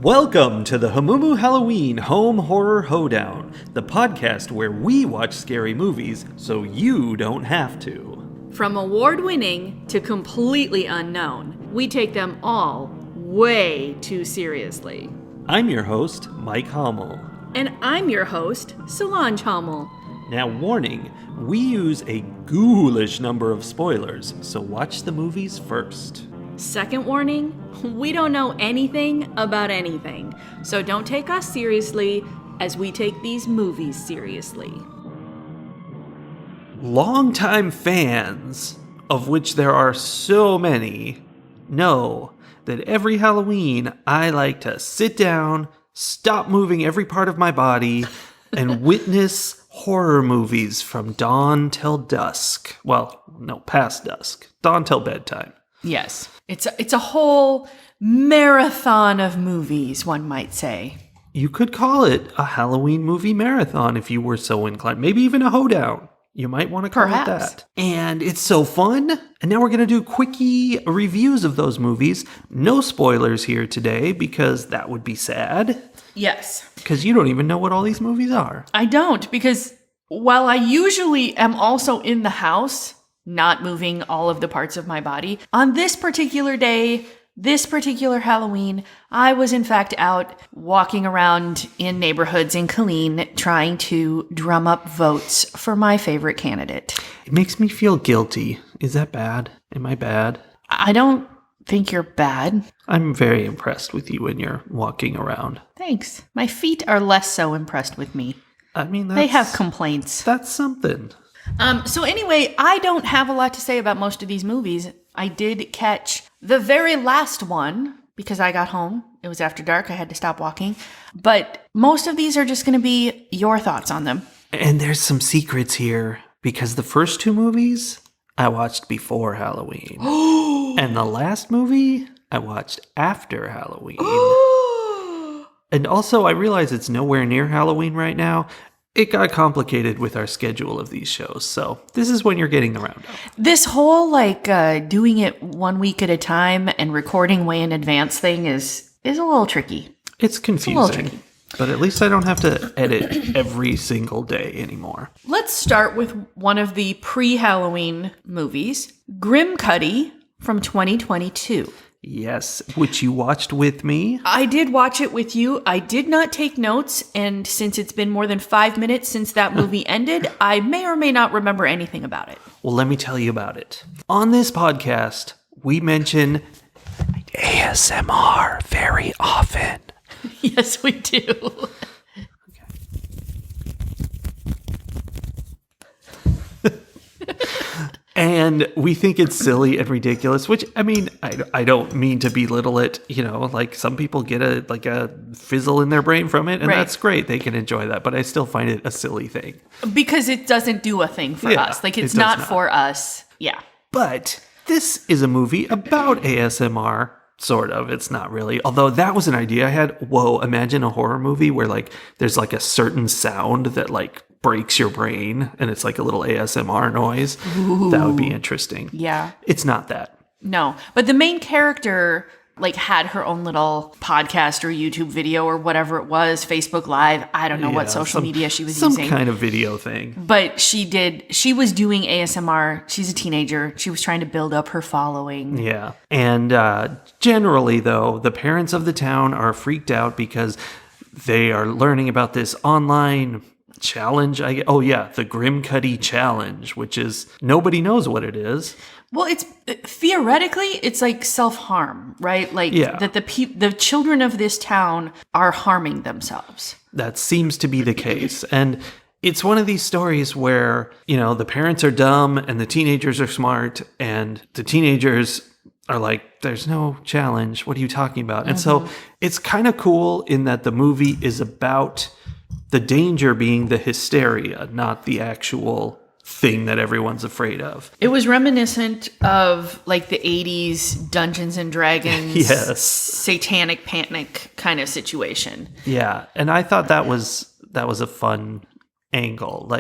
Welcome to the Hamumu Halloween Home Horror Hoedown, the podcast where we watch scary movies so you don't have to. From award-winning to completely unknown, we take them all way too seriously. I'm your host, Mike Hummel. And I'm your host, Solange Hummel. Now, warning, we use a ghoulish number of spoilers, so watch the movies first. Second warning, we don't know anything about anything, so don't take us seriously as we take these movies seriously. Longtime fans, of which there are so many, know that every Halloween I like to sit down, stop moving every part of my body, and witness horror movies from dawn till dusk. Well, no, past dusk. Dawn till bedtime. Yes, it's a whole marathon of movies, one might say. You could call it a Halloween movie marathon if you were so inclined. Maybe even a hoedown. You might want to call it that. And it's so fun. And now we're going to do quickie reviews of those movies. No spoilers here today because that would be sad. Yes. Because you don't even know what all these movies are. I don't, because while I usually am also in the house, not moving all of the parts of my body, on this particular day, this particular Halloween, I was in fact out walking around in neighborhoods in Killeen trying to drum up votes for my favorite candidate. It makes me feel guilty. Is that bad? Am I bad? I don't think you're bad. I'm very impressed with you when you're walking around. Thanks. My feet are less so impressed with me. I mean, they have complaints. That's something. So anyway, I don't have a lot to say about most of these movies. I did catch the very last one because I got home. It was after dark. I had to stop walking. But most of these are just going to be your thoughts on them. And there's some secrets here because the first two movies I watched before Halloween. And the last movie I watched after Halloween. And also I realize it's nowhere near Halloween right now. It got complicated with our schedule of these shows, so this is when you're getting the roundup. This whole, doing it 1 week at a time and recording way in advance thing is a little tricky. It's confusing, a little tricky. But at least I don't have to edit every single day anymore. Let's start with one of the pre-Halloween movies, Grimcutty from 2022. Yes, which you watched with me. I did watch it with you. I did not take notes, and since it's been more than 5 minutes since that movie ended, I may or may not remember anything about it. Well, let me tell you about it. On this podcast, we mention ASMR very often. Yes, we do. And we think it's silly and ridiculous, which, I mean, I don't mean to belittle it. You know, like some people get a fizzle in their brain from it, and right. That's great. They can enjoy that. But I still find it a silly thing. Because it doesn't do a thing for us. Like, it's not for us. Yeah. But this is a movie about ASMR. Sort of. It's not really. Although that was an idea I had. Whoa, imagine a horror movie where there's a certain sound that breaks your brain and it's like a little ASMR noise. Ooh. That would be interesting. Yeah. It's not that. No. But the main character had her own little podcast or YouTube video or whatever it was, Facebook Live. I don't know what social media she was using. Some kind of video thing. But she was doing ASMR. She's a teenager. She was trying to build up her following. Yeah. And generally, though, the parents of the town are freaked out because they are learning about this online challenge. The Grimcutty challenge, which is nobody knows what it is. Well, it's theoretically it's self-harm, right? That the children of this town are harming themselves. That seems to be the case. And it's one of these stories where, the parents are dumb and the teenagers are smart, and the teenagers are like, there's no challenge. What are you talking about? Mm-hmm. And so it's kind of cool in that the movie is about the danger being the hysteria, not the actual thing that everyone's afraid of. It was reminiscent of the 80s Dungeons and Dragons, yes, satanic panic kind of situation. Yeah, and I thought that was a fun angle.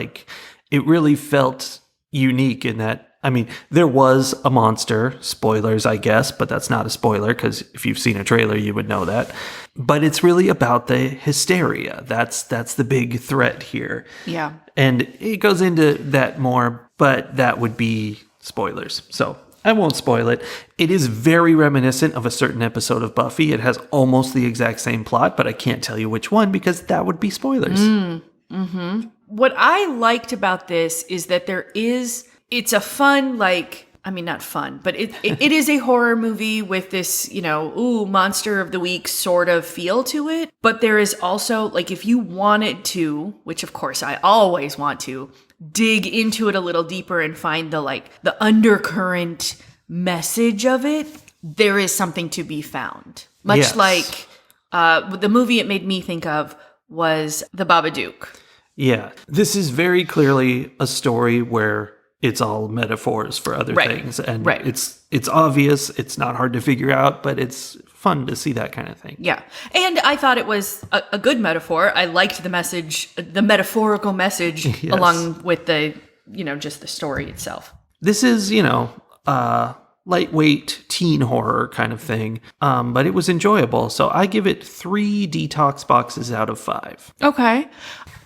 It really felt unique in that I mean, there was a monster. Spoilers, I guess, but that's not a spoiler because if you've seen a trailer, you would know that. But it's really about the hysteria. That's the big threat here. Yeah. And it goes into that more, but that would be spoilers. So I won't spoil it. It is very reminiscent of a certain episode of Buffy. It has almost the exact same plot, but I can't tell you which one because that would be spoilers. What I liked about this is that it's a fun, not fun, but it is a horror movie with this, monster of the week sort of feel to it. But there is also, if you wanted to, which of course I always want to, dig into it a little deeper and find the undercurrent message of it, there is something to be found. Much like the movie it made me think of was The Babadook. Yeah. This is very clearly a story where it's all metaphors for other things. And it's obvious. It's not hard to figure out, but it's fun to see that kind of thing. Yeah. And I thought it was a good metaphor. I liked the message, the metaphorical message, along with the, just the story itself. This is, lightweight teen horror kind of thing, but it was enjoyable. So I give it 3 detox boxes out of 5. Okay.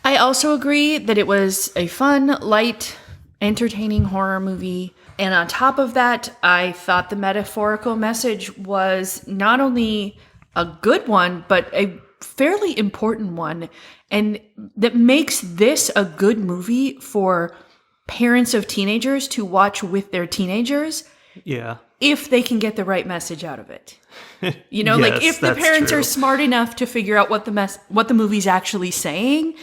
I also agree that it was a fun, light, entertaining horror movie. And on top of that, I thought the metaphorical message was not only a good one, but a fairly important one. And that makes this a good movie for parents of teenagers to watch with their teenagers. Yeah. If they can get the right message out of it. Yes, if the parents true. are smart enough to figure out what the movie's actually saying,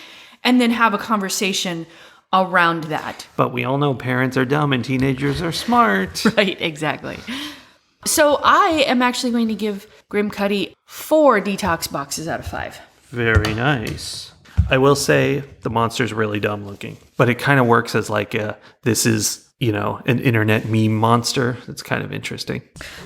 and then have a conversation around that. But we all know parents are dumb and teenagers are smart. Right, exactly. So I am actually going to give Grimcutty 4 detox boxes out of 5. Very nice. I will say the monster's really dumb looking, but it kind of works as this is, an internet meme monster. It's kind of interesting.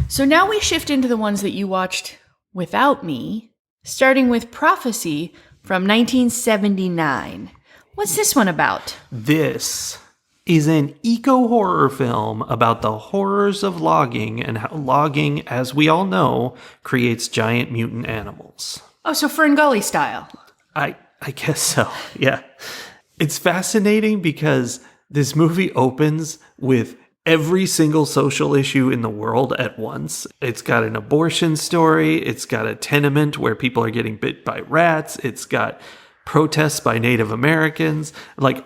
So now we shift into the ones that you watched without me, starting with Prophecy from 1979. What's this one about? This is an eco-horror film about the horrors of logging and how logging, as we all know, creates giant mutant animals. Oh, so Fern Gully style. I guess so, yeah. It's fascinating because this movie opens with every single social issue in the world at once. It's got an abortion story. It's got a tenement where people are getting bit by rats. It's got protests by Native Americans.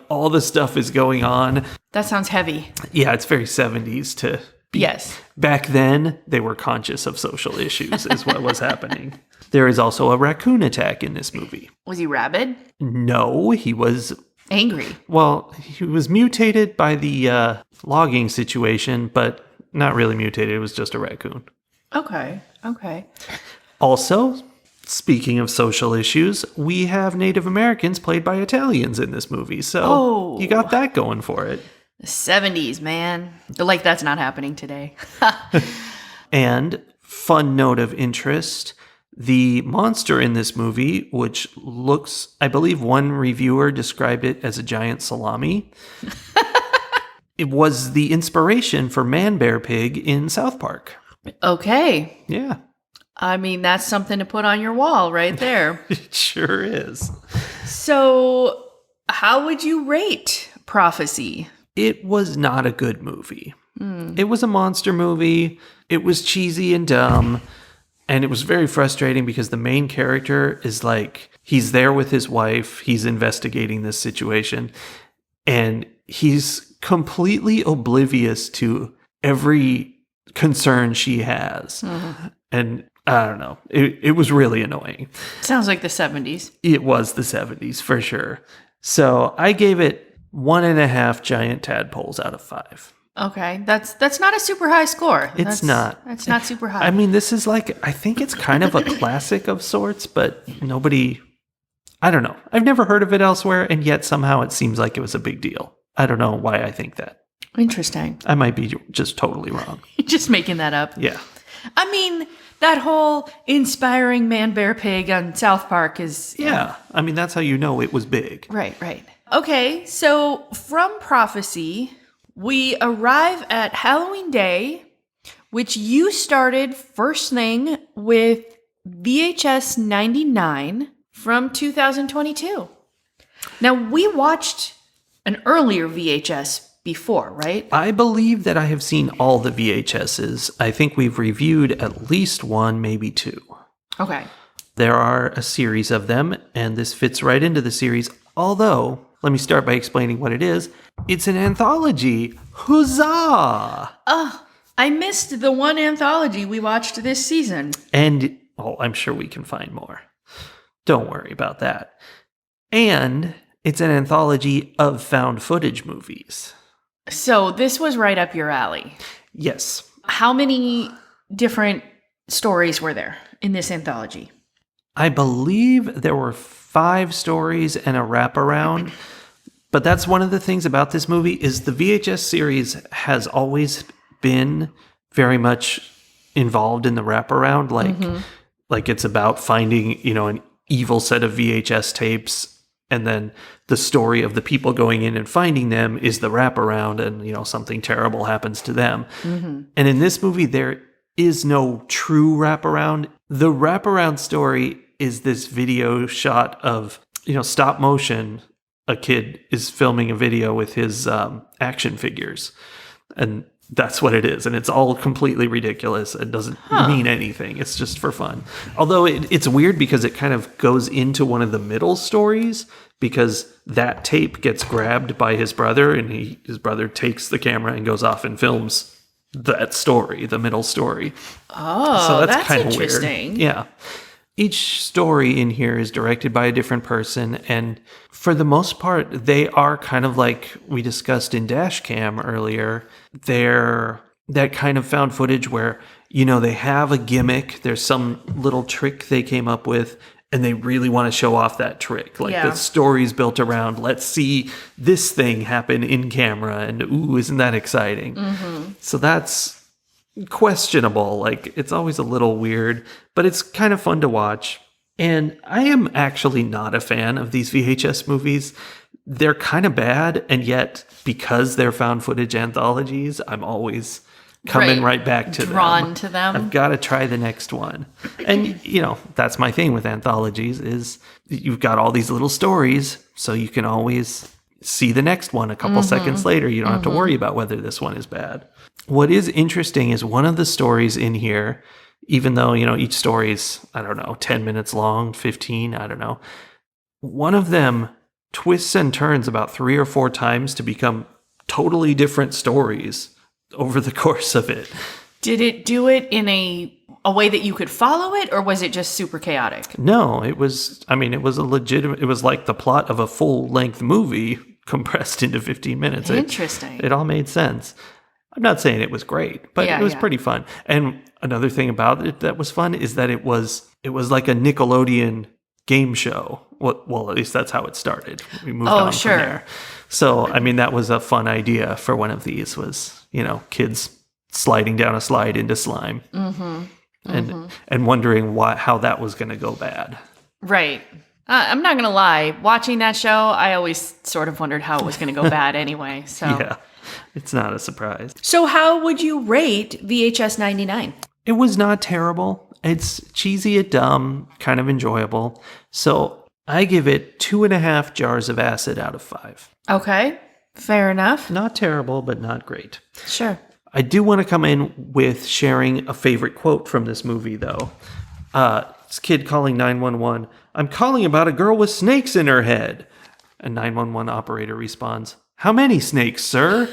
All the stuff is going on. That sounds heavy. Yeah, it's very 70s to be. Yes. Back then, they were conscious of social issues is what was happening. There is also a raccoon attack in this movie. Was he rabid? No, he was... angry. Well, he was mutated by the logging situation, but not really mutated. It was just a raccoon. Okay. Also, speaking of social issues, we have Native Americans played by Italians in this movie. So you got that going for it. The 70s, man. That's not happening today. And fun note of interest, the monster in this movie, which looks, I believe one reviewer described it as a giant salami. It was the inspiration for Man Bear Pig in South Park. Okay. Yeah. I mean, that's something to put on your wall right there. It sure is. So, how would you rate Prophecy? It was not a good movie. It was a monster movie. It was cheesy and dumb. And it was very frustrating because the main character is he's there with his wife. He's investigating this situation. And he's completely oblivious to every concern she has. Mm-hmm. And I don't know. It was really annoying. Sounds like the 70s. It was the 70s for sure. So I gave it 1.5 giant tadpoles out of 5. Okay, that's not a super high score. It's not. That's not super high. I mean, this is I think it's kind of a classic of sorts, but I don't know. I've never heard of it elsewhere, and yet somehow it seems like it was a big deal. I don't know why I think that. Interesting. I might be just totally wrong. Just making that up. Yeah. I mean, that whole inspiring Man Bear Pig on South Park is... Yeah. I mean, that's how you know it was big. Right. Okay, so from Prophecy... We arrive at Halloween Day, which you started first thing with VHS 99 from 2022. Now, we watched an earlier VHS before, right? I believe that I have seen all the VHSs. I think we've reviewed at least one, maybe two. Okay. There are a series of them, and this fits right into the series. Although, let me start by explaining what it is. It's an anthology. Huzzah! I missed the one anthology we watched this season. And, I'm sure we can find more. Don't worry about that. And it's an anthology of found footage movies. So this was right up your alley. Yes. How many different stories were there in this anthology? I believe there were 5 stories and a wraparound. But that's one of the things about this movie is the VHS series has always been very much involved in the wraparound. Like it's about finding, an evil set of VHS tapes. And then the story of the people going in and finding them is the wraparound, and, something terrible happens to them. Mm-hmm. And in this movie, there is no true wraparound. The wraparound story is this video shot of, stop motion. A kid is filming a video with his action figures. And that's what it is. And it's all completely ridiculous. It doesn't mean anything. It's just for fun. Although it's weird because it kind of goes into one of the middle stories because that tape gets grabbed by his brother and his brother takes the camera and goes off and films that story, the middle story. Oh, so that's kind of interesting. Weird. Yeah. Each story in here is directed by a different person, and for the most part, they are kind of like we discussed in Dashcam earlier. They're that kind of found footage where, they have a gimmick, there's some little trick they came up with, and they really want to show off that trick. Like the story's built around, let's see this thing happen in camera, and ooh, isn't that exciting? Mm-hmm. So that's questionable. Like it's always a little weird, but it's kind of fun to watch. And I am actually not a fan of these VHS movies. They're kind of bad, and yet because they're found footage anthologies, I'm always coming right back to drawn to them. I've got to try the next one. And that's my thing with anthologies is you've got all these little stories, so you can always see the next one a couple seconds later. You don't have to worry about whether this one is bad. What is interesting is one of the stories in here, even though, each story is, 10 minutes long, 15, I don't know. One of them twists and turns about 3 or 4 times to become totally different stories over the course of it. Did it do it in a way that you could follow it, or was it just super chaotic? No, it was it was like the plot of a full-length movie compressed into 15 minutes. Interesting. It all made sense. I'm not saying it was great, but it was pretty fun. And another thing about it that was fun is that it was like a Nickelodeon game show. Well, at least that's how it started. We moved on from there. So, that was a fun idea for one of these was, kids sliding down a slide into slime. Mm-hmm. And wondering how that was going to go bad. Right. I'm not going to lie. Watching that show, I always sort of wondered how it was going to go bad anyway. So yeah, it's not a surprise. So how would you rate VHS 99? It was not terrible. It's cheesy yet dumb, kind of enjoyable. So I give it 2.5 jars of acid out of 5. Okay. Fair enough. Not terrible, but not great. Sure. I do want to come in with sharing a favorite quote from this movie, though. This kid calling 911. I'm calling about a girl with snakes in her head. A 911 operator responds, how many snakes, sir?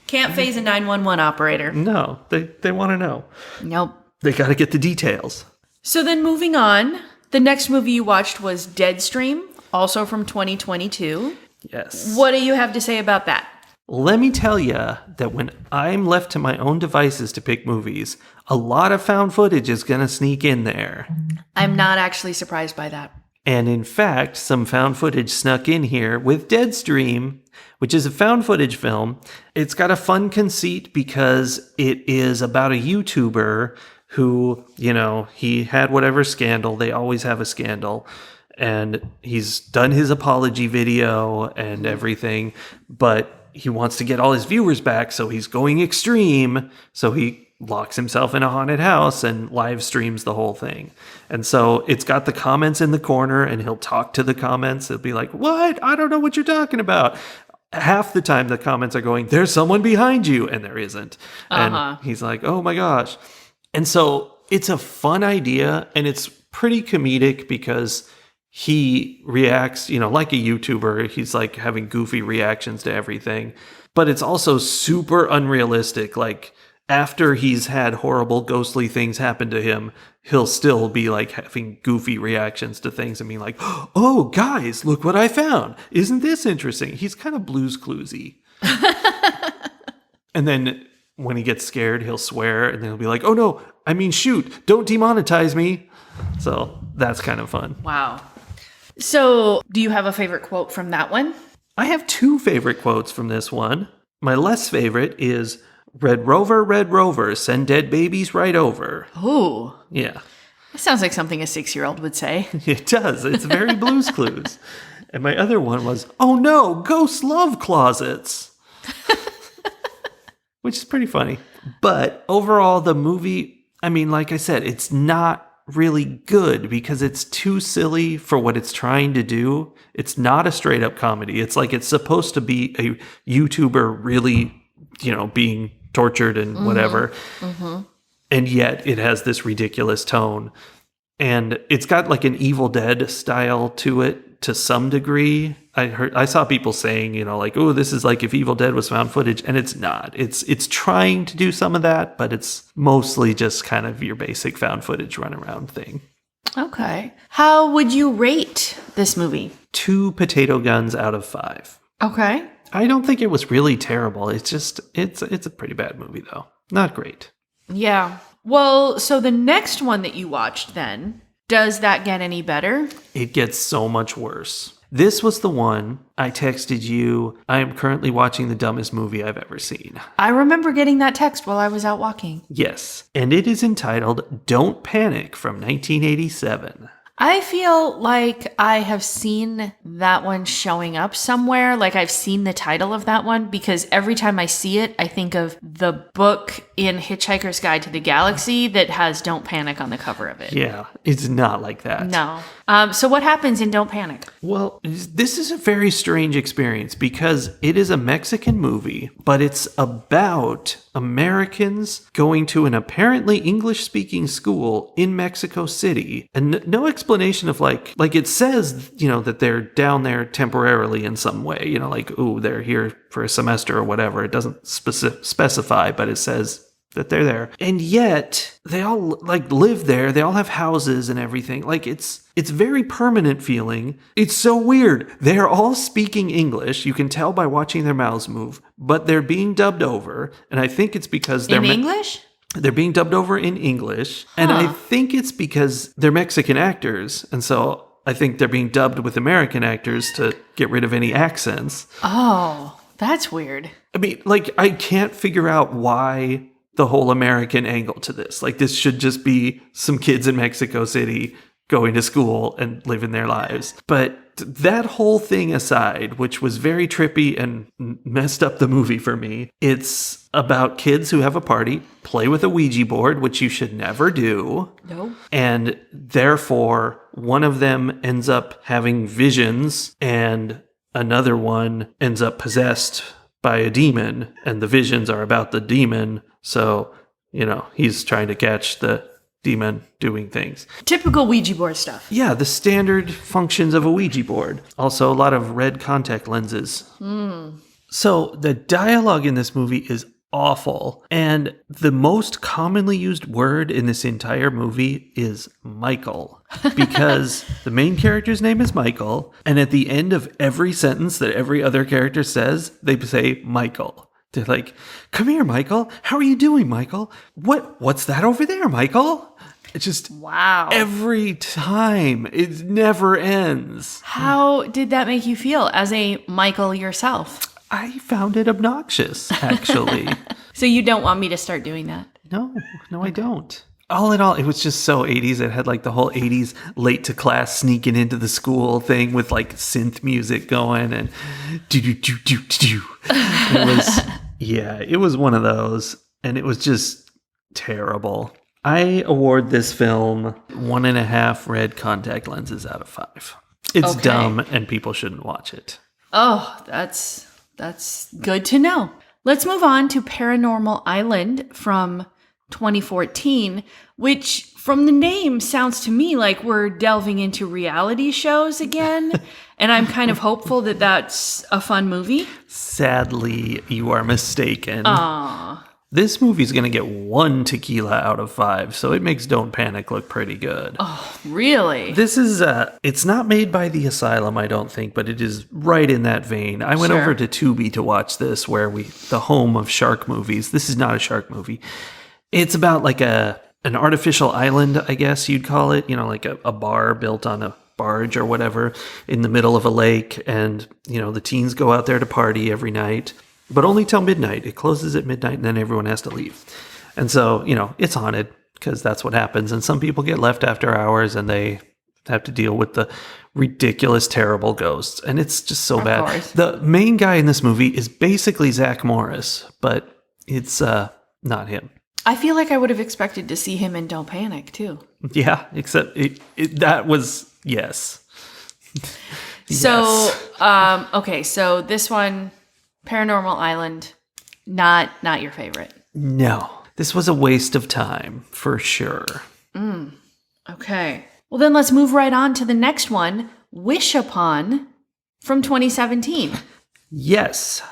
Can't phase a 911 operator. No, they want to know. Nope. They got to get the details. So then moving on, the next movie you watched was Deadstream, also from 2022. Yes. What do you have to say about that? Let me tell you that when I'm left to my own devices to pick movies, a lot of found footage is going to sneak in there. I'm not actually surprised by that. And in fact, some found footage snuck in here with Deadstream, which is a found footage film. It's got a fun conceit because it is about a YouTuber who, he had whatever scandal. They always have a scandal. And he's done his apology video and everything, but he wants to get all his viewers back, so he's going extreme. So he locks himself in a haunted house and live streams the whole thing. And so it's got the comments in the corner, and he'll talk to the comments. He'll be like, "What? I don't know what you're talking about." Half the time the comments are going, "There's someone behind you," and there isn't. And he's like, "Oh my gosh." And so it's a fun idea, and it's pretty comedic because he reacts, like a YouTuber. He's like having goofy reactions to everything, but it's also super unrealistic. Like, after he's had horrible ghostly things happen to him, he'll still be like having goofy reactions to things and being like, "Oh, guys, look what I found. Isn't this interesting?" He's kind of Blue's Cluesy. And then when he gets scared, he'll swear, and then he'll be like, "Oh no, I mean, shoot, don't demonetize me." So that's kind of fun. Wow. So do you have a favorite quote from that one? I have two favorite quotes from this one. My less favorite is, Red Rover, send dead babies right over." Ooh. Yeah. That sounds like something a 6-year-old would say. It does. It's very Blue's Clues. And my other one was, "Oh no, ghosts love closets." Which is pretty funny. But overall, the movie, I mean, like I said, it's not really good because it's too silly for what it's trying to do. It's not a straight up comedy. It's like it's supposed to be a YouTuber really, being tortured and whatever. Mm-hmm. And yet it has this ridiculous tone. And it's got like an Evil Dead style to it to some degree. I saw people saying, like, "Oh, this is like if Evil Dead was found footage," and it's not. It's trying to do some of that, but it's mostly just kind of your basic found footage run around thing. Okay. How would you rate this movie? 2 potato guns out of 5. Okay. I don't think it was really terrible. It's just, it's a pretty bad movie though. Not great. Yeah. Well, so the next one that you watched then, does that get any better? It gets so much worse. This was the one I texted you. I am currently watching the dumbest movie I've ever seen. I remember getting that text while I was out walking. Yes. And it is entitled Don't Panic from 1987. I feel like I have seen that one showing up somewhere. Like I've seen the title of that one because every time I see it, I think of the book in Hitchhiker's Guide to the Galaxy that has Don't Panic on the cover of it. Yeah, it's not like that. No. So what happens in Don't Panic? Well, this is a very strange experience because it is a Mexican movie, but it's about Americans going to an apparently English-speaking school in Mexico City, and no explanation of like it says, that they're down there temporarily in some way, like, "Ooh, they're here for a semester or whatever." It doesn't specify, but it says that they're there. And yet they all live there. They all have houses and everything. Like it's very permanent feeling. It's so weird. They're all speaking English. You can tell by watching their mouths move, but they're being dubbed over. And I think it's because they're English? They're being dubbed over in English. And I think it's because they're Mexican actors. And so I think they're being dubbed with American actors to get rid of any accents. Oh, that's weird. I mean, I can't figure out why the whole American angle to this. This should just be some kids in Mexico City going to school and living their lives. But that whole thing aside, which was very trippy and messed up the movie for me, it's about kids who have a party, play with a Ouija board, which you should never do. No. And therefore, one of them ends up having visions and another one ends up possessed by a demon, and the visions are about the demon. So, he's trying to catch the demon doing things. Typical Ouija board stuff. Yeah, the standard functions of a Ouija board. Also, a lot of red contact lenses. So, the dialogue in this movie is awful. And the most commonly used word in this entire movie is Michael. Because the main character's name is Michael. And at the end of every sentence that every other character says, they say Michael. They're like, "Come here, Michael. How are you doing, Michael? What's that over there, Michael?" It's just, wow. Every time. It never ends. How did that make you feel as a Michael yourself? I found it obnoxious, actually. So you don't want me to start doing that? No, I don't. all in all, it was just so 80s. It had like the whole 80s late to class sneaking into the school thing with like synth music going and do do do do do. It was one of those, and it was just terrible. I award this film 1.5 red contact lenses out of 5. It's dumb, and people shouldn't watch it. Oh, that's good to know. Let's move on to Paranormal Island from 2014, which from the name sounds to me like we're delving into reality shows again. And I'm kind of hopeful that that's a fun movie. Sadly, you are mistaken. Aww. This movie's going to get 1 tequila out of 5, so it makes Don't Panic look pretty good. Oh, really? This is, it's not made by The Asylum, I don't think, but it is right in that vein. I went over to Tubi to watch this, the home of shark movies. This is not a shark movie. It's about like an artificial island, I guess you'd call it, like a bar built on a barge or whatever in the middle of a lake. And, the teens go out there to party every night, but only till midnight. It closes at midnight and then everyone has to leave. And so, it's haunted because that's what happens. And some people get left after hours and they have to deal with the ridiculous, terrible ghosts. And it's just so bad. Course. The main guy in this movie is basically Zach Morris, but it's not him. I feel like I would have expected to see him in Don't Panic, too. Yeah, except that was, yes. So, okay, so this one, Paranormal Island, not your favorite. No, this was a waste of time, for sure. Okay. Well, then let's move right on to the next one, Wish Upon from 2017. Yes.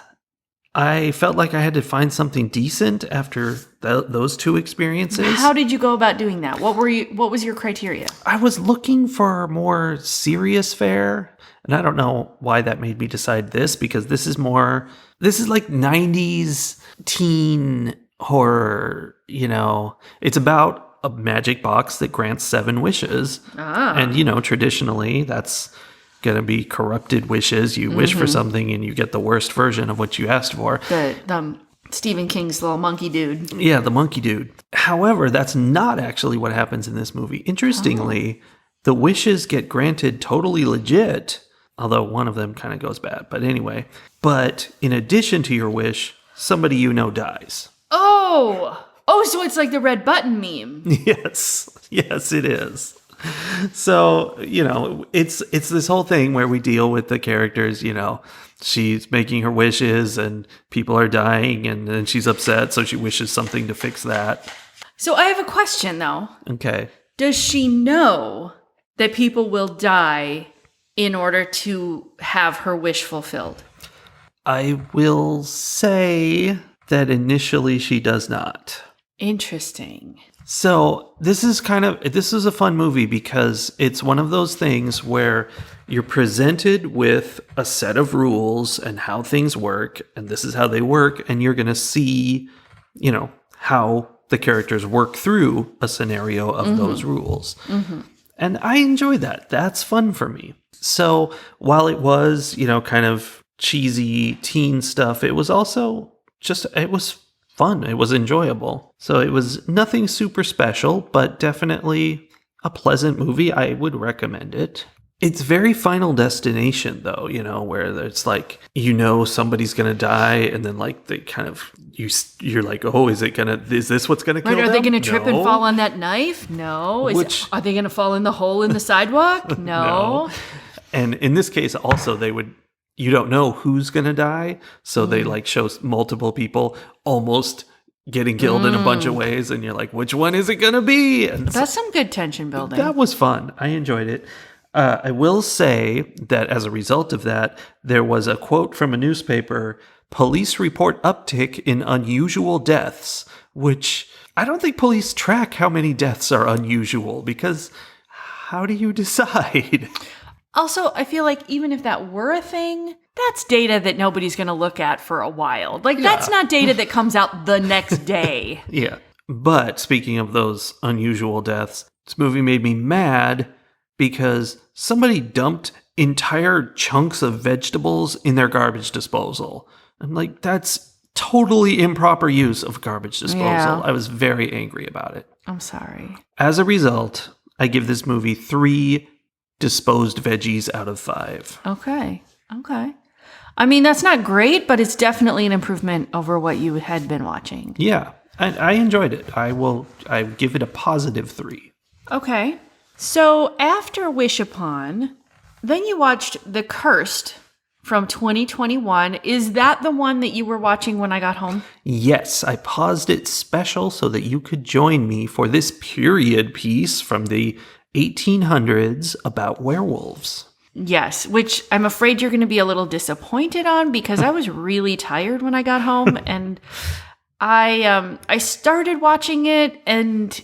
I felt like I had to find something decent after those two experiences. How did you go about doing that? What was your criteria? I was looking for more serious fare, and I don't know why that made me decide this, because this is like 90s teen horror, It's about a magic box that grants 7 wishes. And, traditionally that's going to be corrupted wishes. You wish for something and you get the worst version of what you asked for. The Stephen King's little monkey dude. Yeah, the monkey dude. However, that's not actually what happens in this movie. Interestingly, the wishes get granted totally legit, although one of them kind of goes bad. But anyway, in addition to your wish, somebody dies. Oh, so it's like the red button meme. Yes, it is. So, it's this whole thing where we deal with the characters, she's making her wishes and people are dying and then she's upset, so she wishes something to fix that. So I have a question, though. Okay. Does she know that people will die in order to have her wish fulfilled? I will say that initially she does not. Interesting. So this is a fun movie because it's one of those things where you're presented with a set of rules and how things work, and this is how they work, and you're going to see, how the characters work through a scenario of those rules. And I enjoy that. That's fun for me. So while it was, kind of cheesy teen stuff, it was also it was fun. It was enjoyable. So it was nothing super special, but definitely a pleasant movie. I would recommend it. It's very Final Destination, though, where it's like, somebody's going to die, and then like they kind of, you're like, oh, is this what's going to kill them? Are they going to trip and fall on that knife? No. Are they going to fall in the hole in the sidewalk? No. And in this case, also, you don't know who's going to die. So they like show multiple people almost getting killed in a bunch of ways. And you're like, which one is it going to be? And that's some good tension building. That was fun. I enjoyed it. I will say that as a result of that, there was a quote from a newspaper, police report uptick in unusual deaths, which I don't think police track how many deaths are unusual, because how do you decide? Also, I feel like even if that were a thing, that's data that nobody's going to look at for a while. That's not data that comes out the next day. Yeah. But speaking of those unusual deaths, this movie made me mad because somebody dumped entire chunks of vegetables in their garbage disposal. I'm like, that's totally improper use of garbage disposal. Yeah. I was very angry about it. I'm sorry. As a result, I give this movie 3 disposed veggies out of 5. Okay. I mean, that's not great, but it's definitely an improvement over what you had been watching. Yeah, I enjoyed it. I give it a positive 3. Okay. So after Wish Upon, then you watched The Cursed from 2021. Is that the one that you were watching when I got home? Yes, I paused it special so that you could join me for this period piece from the 1800s about werewolves. Yes, which I'm afraid you're going to be a little disappointed on because I was really tired when I got home, and I started watching it, and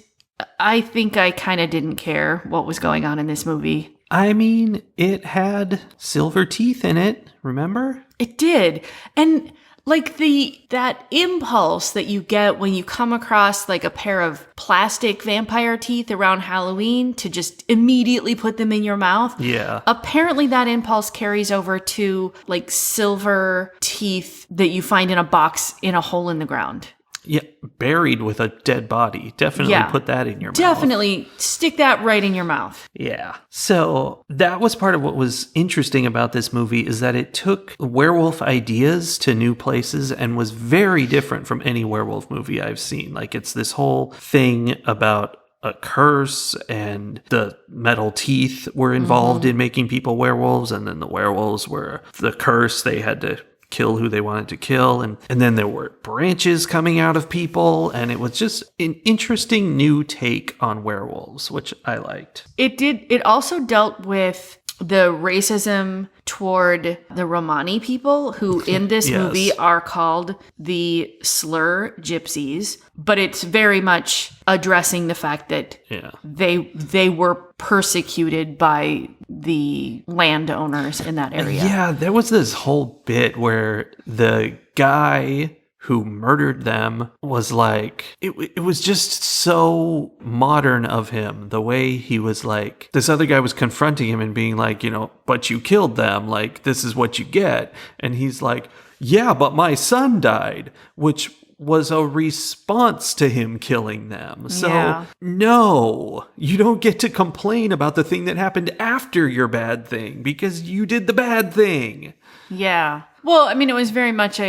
I think I kind of didn't care what was going on in this movie. I mean, it had silver teeth in it, remember? It did. And like that impulse that you get when you come across like a pair of plastic vampire teeth around Halloween to just immediately put them in your mouth. Yeah. Apparently that impulse carries over to like silver teeth that you find in a box in a hole in the ground. Yeah, buried with a dead body. Definitely put that in your mouth. Definitely stick that right in your mouth. Yeah. So that was part of what was interesting about this movie, is that it took werewolf ideas to new places and was very different from any werewolf movie I've seen. Like, it's this whole thing about a curse, and the metal teeth were involved in making people werewolves, and then the werewolves were the curse. They had to kill who they wanted to kill, and then there were branches coming out of people, and it was just an interesting new take on werewolves, which I liked. It also dealt with the racism toward the Romani people, who in this movie are called the slur gypsies, but it's very much addressing the fact that they were persecuted by the landowners in that area. Yeah, there was this whole bit where the guy who murdered them was like, it was just so modern of him, the way he was like, this other guy was confronting him and being like, but you killed them, like, this is what you get. And he's like, yeah, but my son died, which was a response to him killing them. So no, you don't get to complain about the thing that happened after your bad thing, because you did the bad thing. Yeah. Well, I mean, it was very much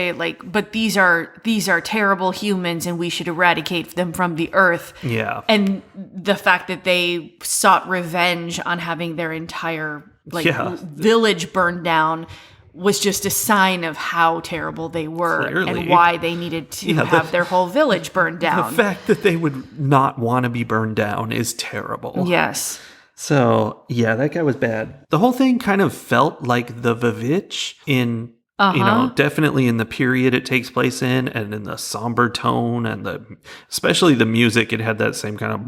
but these are terrible humans and we should eradicate them from the earth. Yeah. And the fact that they sought revenge on having their entire village burned down was just a sign of how terrible they were. Clearly. And why they needed to have their whole village burned down. The fact that they would not want to be burned down is terrible. Yes. So, yeah, that guy was bad. The whole thing kind of felt like the Vivitch in, definitely in the period it takes place in, and in the somber tone, and especially the music. It had that same kind of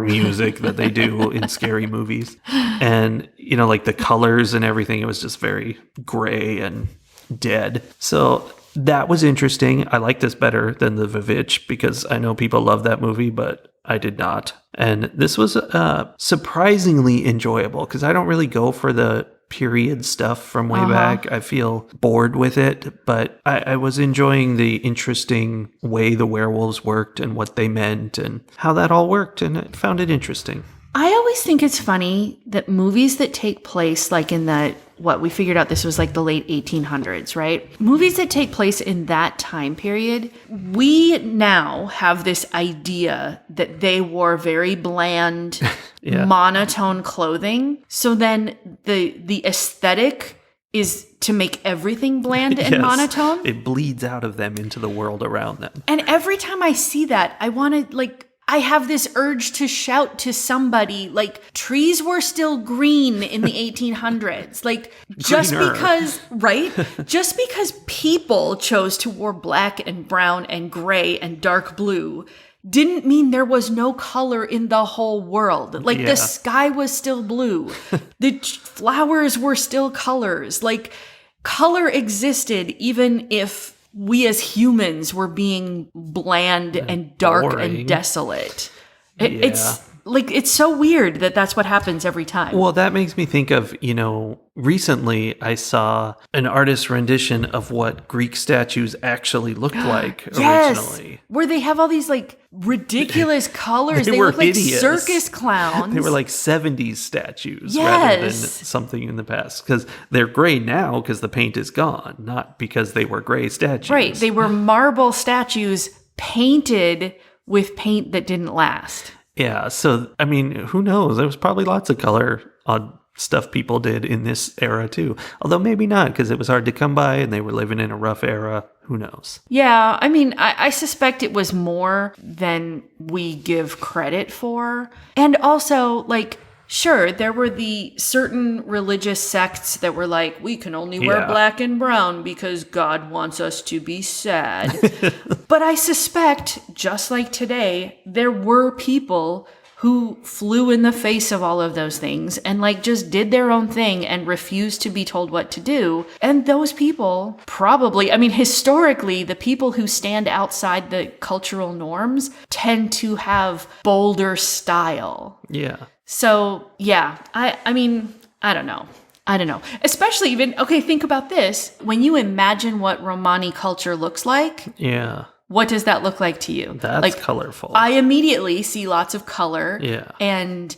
music that they do in scary movies. And, like the colors and everything, it was just very gray and dead. So that was interesting. I like this better than the Vivitch, because I know people love that movie, but I did not. And this was surprisingly enjoyable, because I don't really go for the period stuff from way back. I feel bored with it, but I was enjoying the interesting way the werewolves worked and what they meant and how that all worked, and I found it interesting. I always think it's funny that movies that take place like in we figured out this was like the late 1800s, right? Movies that take place in that time period, we now have this idea that they wore very bland, monotone clothing. So then the aesthetic is to make everything bland and monotone. It bleeds out of them into the world around them. And every time I see that, I have this urge to shout to somebody, like, trees were still green in the 1800s. Like, just because people chose to wear black and brown and gray and dark blue didn't mean there was no color in the whole world. Like, the sky was still blue. The flowers were still colors. Like, color existed even if we as humans were being bland and dark and desolate. It's like, it's so weird that that's what happens every time. Well, that makes me think of, recently I saw an artist's rendition of what Greek statues actually looked like originally. Where they have all these like ridiculous colors. They They were look like hideous. circus clowns. They were like 70s statues rather than something in the past. Because they're gray now because the paint is gone, not because they were gray statues. Right. They were marble statues painted with paint that didn't last. Yeah. So, I mean, who knows? There was probably lots of color on stuff people did in this era too. Although maybe not, because it was hard to come by and they were living in a rough era. Who knows? Yeah, I mean, I suspect it was more than we give credit for. And also, like, sure, there were the certain religious sects that were like, we can only wear black and brown because God wants us to be sad. But I suspect, just like today, there were people who flew in the face of all of those things and like just did their own thing and refused to be told what to do. And those people probably, I mean, historically, the people who stand outside the cultural norms tend to have bolder style. Yeah. So, yeah, I mean, I don't know. Especially even, okay, think about this. When you imagine what Romani culture looks like. Yeah. What does that look like to you? That's like, colorful. I immediately see lots of color. Yeah. And,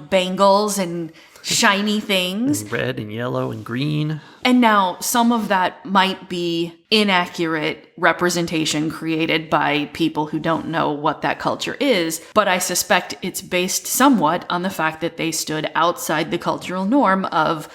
bangles and shiny things. And red and yellow and green. And now some of that might be inaccurate representation created by people who don't know what that culture is. But I suspect it's based somewhat on the fact that they stood outside the cultural norm of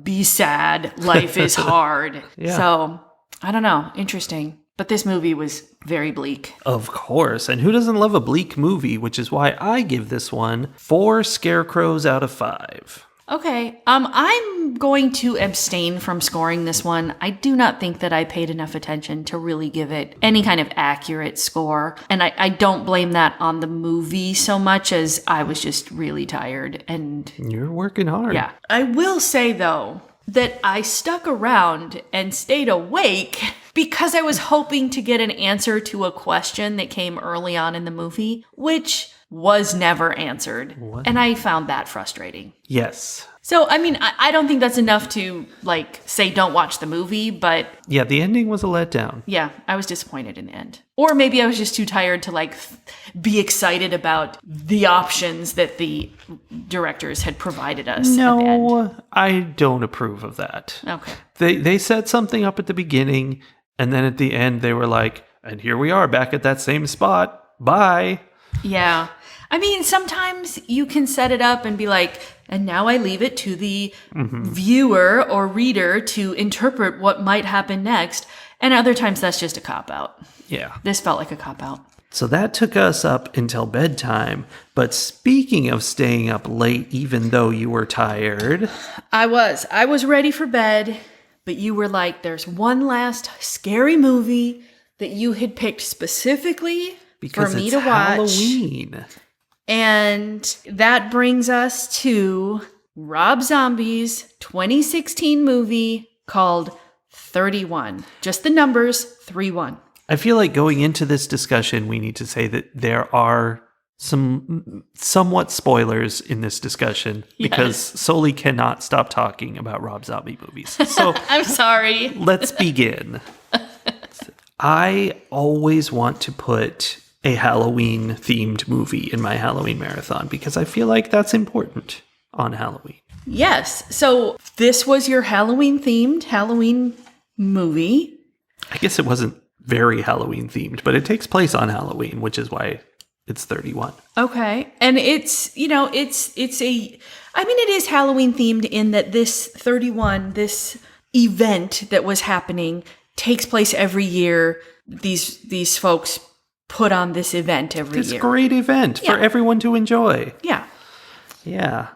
be sad, life is hard. Yeah. So, I don't know. Interesting. But this movie was very bleak. Of course. And who doesn't love a bleak movie, which is why I give this one 4 scarecrows out of 5. Okay. I'm going to abstain from scoring this one. I do not think that I paid enough attention to really give it any kind of accurate score. And I don't blame that on the movie so much as I was just really tired. And you're working hard. Yeah. I will say, though, that I stuck around and stayed awake because I was hoping to get an answer to a question that came early on in the movie, which was never answered. What? And I found that frustrating. Yes. So, I mean, I don't think that's enough to, like, say don't watch the movie, but... Yeah, the ending was a letdown. Yeah, I was disappointed in the end. Or maybe I was just too tired to, like, be excited about the options that the directors had provided us at the end. No, I don't approve of that. Okay. They set something up at the beginning, and then at the end they were like, and here we are back at that same spot. Bye. Yeah. I mean, sometimes you can set it up and be like, and now I leave it to the viewer or reader to interpret what might happen next. And other times that's just a cop-out. Yeah. This felt like a cop-out. So that took us up until bedtime. But speaking of staying up late, even though you were tired... I was ready for bed, but you were like, there's one last scary movie that you had picked specifically because for me it's to watch. Halloween. And that brings us to Rob Zombie's 2016 movie called 31. Just the numbers, 31. I feel like going into this discussion, we need to say that there are some somewhat spoilers in this discussion because Solee cannot stop talking about Rob Zombie movies. So I'm sorry. Let's begin. I always want to put a Halloween themed movie in my Halloween marathon because I feel like that's important on Halloween. Yes. So this was your Halloween themed Halloween movie. I guess it wasn't very Halloween themed, but it takes place on Halloween, which is why it's 31. Okay. And it's, it is Halloween themed in that this 31, this event that was happening takes place every year. These folks put on this event every year. This great event for everyone to enjoy. Yeah. Yeah.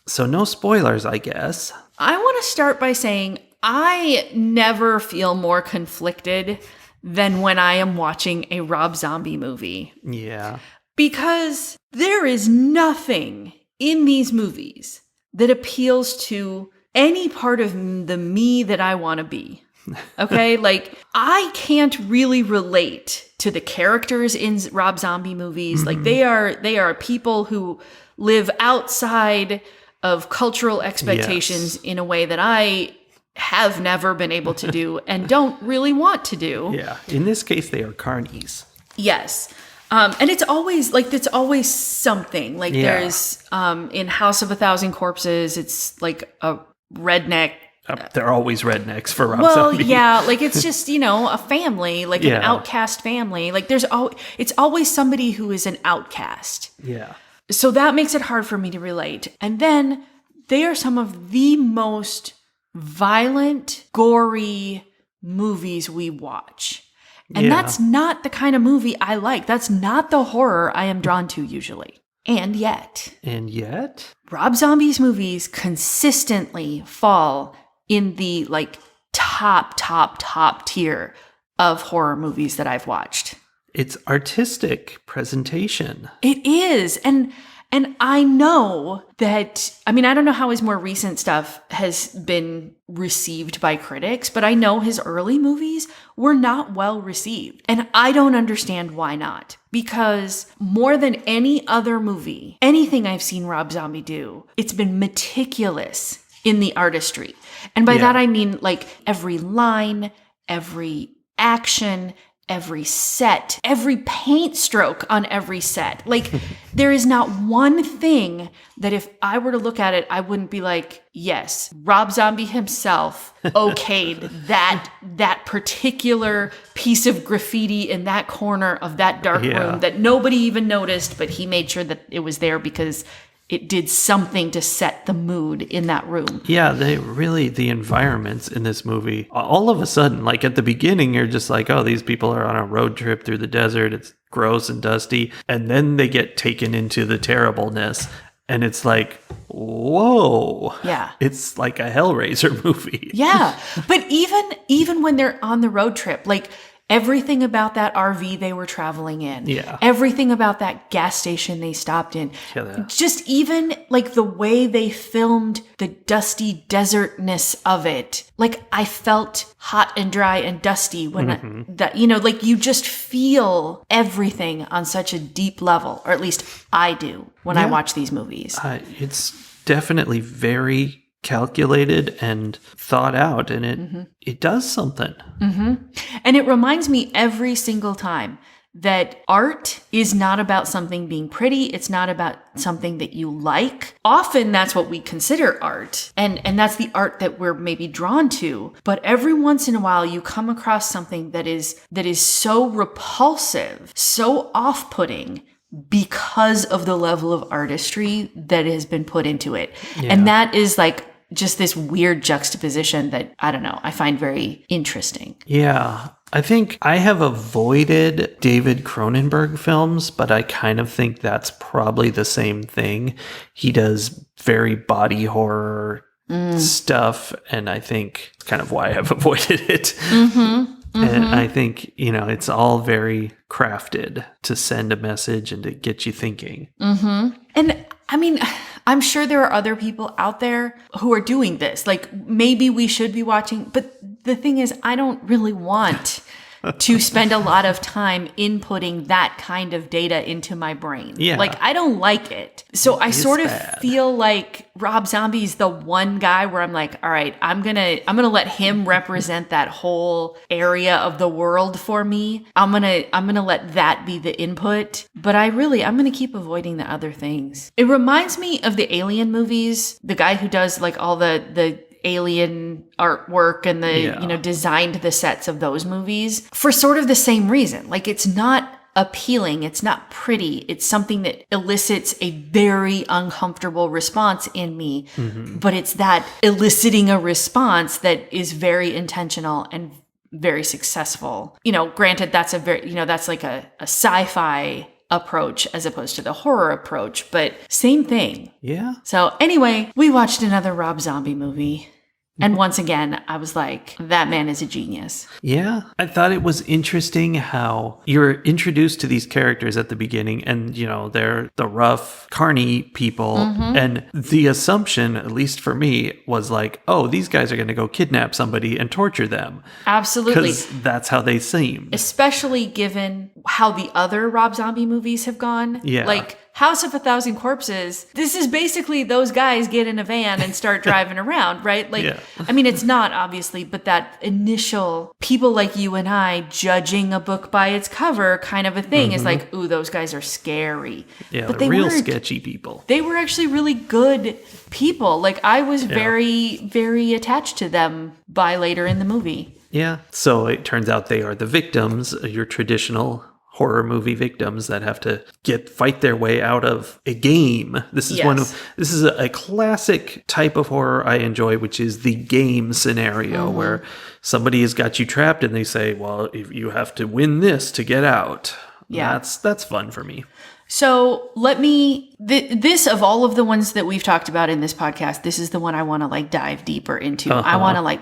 So no spoilers, I guess. I want to start by saying I never feel more conflicted than when I am watching a Rob Zombie movie. Yeah. Because there is nothing in these movies that appeals to any part of the me that I want to be. Okay, like I can't really relate to the characters in Rob Zombie movies. Like they are people who live outside of cultural expectations in a way that I have never been able to do and don't really want to do. Yeah. In this case, they are carnies. Yes. And it's always something. Like there's in House of a Thousand Corpses, it's like a redneck. They're always rednecks for Rob Well, Zombie. yeah, like it's just, a family, like an outcast family. Like it's always somebody who is an outcast. Yeah. So that makes it hard for me to relate. And then they are some of the most violent, gory movies we watch. And that's not the kind of movie I like. That's not the horror I am drawn to usually. And yet, Rob Zombie's movies consistently fall in the top tier of horror movies that I've watched. It's artistic presentation. It is. And I know that, I don't know how his more recent stuff has been received by critics, but I know his early movies were not well received. And I don't understand why not. Because more than any other movie, anything I've seen Rob Zombie do, it's been meticulous in the artistry. And by that I mean like every line, every action, every set, every paint stroke on every set. Like there is not one thing that if I were to look at it, I wouldn't be like, yes, Rob Zombie himself okayed that particular piece of graffiti in that corner of that dark room that nobody even noticed, but he made sure that it was there because it did something to set the mood in that room. Yeah, the environments in this movie, all of a sudden, like at the beginning, you're just like, oh, these people are on a road trip through the desert. It's gross and dusty. And then they get taken into the terribleness. And it's like, whoa. Yeah. It's like a Hellraiser movie. Yeah. But even when they're on the road trip, like everything about that RV they were traveling in, everything about that gas station they stopped in, just even like the way they filmed the dusty desertness of it, like I felt hot and dry and dusty when like you just feel everything on such a deep level, or at least I do when I watch these movies. It's definitely very calculated and thought out, and it does something. And it reminds me every single time that art is not about something being pretty. It's not about something that you like. Often that's what we consider art, and that's the art that we're maybe drawn to. But every once in a while you come across something that is so repulsive, so off-putting, because of the level of artistry that has been put into it. And that is like just this weird juxtaposition that, I don't know, I find very interesting. Yeah. I think I have avoided David Cronenberg films, but I kind of think that's probably the same thing. He does very body horror stuff, and I think it's kind of why I've avoided it. And I think, it's all very crafted to send a message and to get you thinking. And I'm sure there are other people out there who are doing this. Like maybe we should be watching, but the thing is, I don't really want to spend a lot of time inputting that kind of data into my brain. Yeah. Like I don't like it. So I sort of feel like Rob Zombie's the one guy where I'm like, all right, I'm going to let him represent that whole area of the world for me. I'm going to let that be the input, but I'm going to keep avoiding the other things. It reminds me of the Alien movies, the guy who does like all the alien artwork and the designed the sets of those movies for sort of the same reason. Like it's not appealing, it's not pretty, it's something that elicits a very uncomfortable response in me, but it's that eliciting a response that is very intentional and very successful. Granted, that's that's like a sci-fi approach as opposed to the horror approach, but same thing. Yeah. So anyway, we watched another Rob Zombie movie. And once again, I was like, that man is a genius. Yeah. I thought it was interesting how you're introduced to these characters at the beginning and, they're the rough, carny people. And the assumption, at least for me, was like, oh, these guys are going to go kidnap somebody and torture them. Absolutely. Because that's how they seem. Especially given how the other Rob Zombie movies have gone. Yeah. Like House of a Thousand Corpses, this is basically those guys get in a van and start driving around, right? Like, Yeah. I mean, it's not obviously, but that initial people like you and I judging a book by its cover kind of a thing is like, ooh, those guys are scary. Yeah, but they're real weren't. sketchy people. They were actually really good people. Like, I was very, very attached to them by later in the movie. Yeah. So it turns out they are the victims, your traditional horror movie victims that have to fight their way out of a game. This is a classic type of horror I enjoy, which is the game scenario where somebody has got you trapped and they say, well, if you have to win this to get out. Yeah. That's fun for me. So this of all of the ones that we've talked about in this podcast, this is the one I want to like dive deeper into. I want to like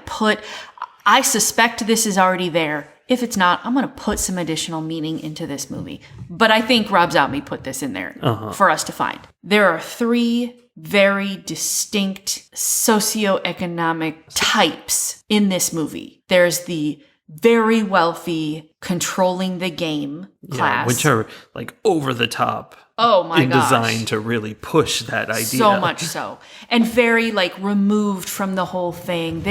I suspect this is already there. If it's not, I'm going to put some additional meaning into this movie. But I think Rob Zombie put this in there for us to find. There are 3 very distinct socioeconomic types in this movie. There's the very wealthy controlling the game class. Which are like over the top. Oh my gosh. Designed to really push that idea. So much so. And very like removed from the whole thing.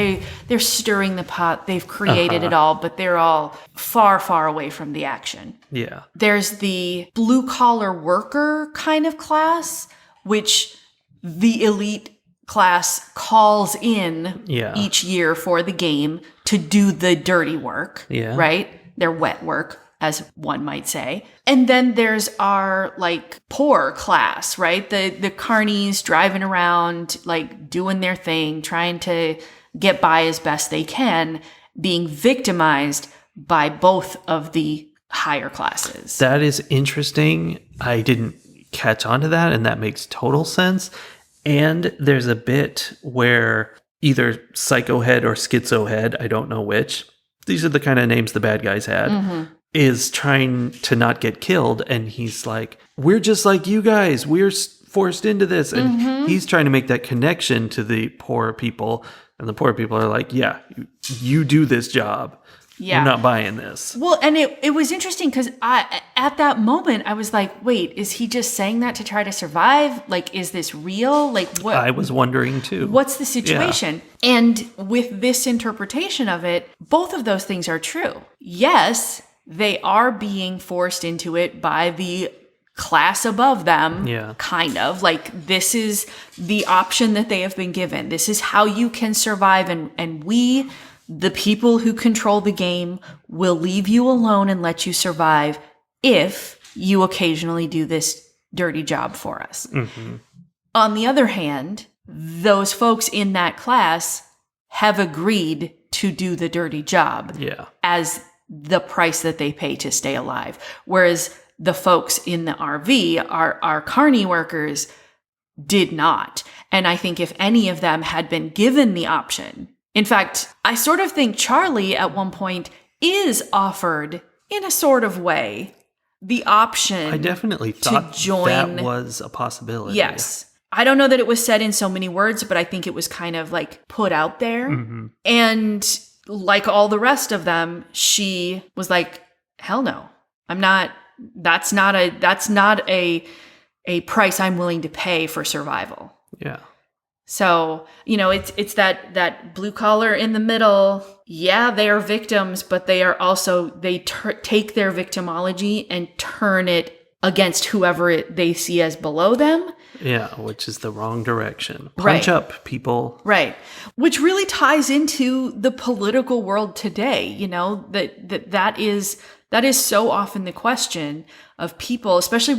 They're stirring the pot. They've created it all, but they're all far, far away from the action. Yeah. There's the blue collar worker kind of class, which the elite class calls in each year for the game to do the dirty work. Yeah. Right? Their wet work, as one might say. And then there's our like poor class, right? The carnies driving around, like doing their thing, trying to get by as best they can, being victimized by both of the higher classes. That is interesting. I didn't catch on to that, and that makes total sense. And there's a bit where either Psycho Head or Schizo Head, I don't know which, these are the kind of names the bad guys had, is trying to not get killed. And he's like, we're just like you guys. We're forced into this. And he's trying to make that connection to the poor people. And the poor people are like, yeah, you do this job. Yeah. I'm not buying this. Well, and it was interesting because at that moment, I was like, wait, is he just saying that to try to survive? Like, is this real? Like, what? I was wondering too. What's the situation? Yeah. And with this interpretation of it, both of those things are true. Yes, they are being forced into it by the class above them, kind of. Like, this is the option that they have been given. This is how you can survive. And we, the people who control the game, will leave you alone and let you survive if you occasionally do this dirty job for us. On the other hand, those folks in that class have agreed to do the dirty job as the price that they pay to stay alive. Whereas the folks in the RV, our carny workers, did not. And I think if any of them had been given the option, in fact, I sort of think Charlie at one point is offered, in a sort of way, the option. I definitely thought to join. That was a possibility. Yes. I don't know that it was said in so many words, but I think it was kind of like put out there. And like all the rest of them, she was like, hell no, I'm not. That's not a price I'm willing to pay for survival. Yeah. So, it's that blue collar in the middle. Yeah, they are victims, but they are also, they take their victimology and turn it against whoever they see as below them. Yeah, which is the wrong direction. Punch up, people. Right. Which really ties into the political world today, that is so often the question of people, especially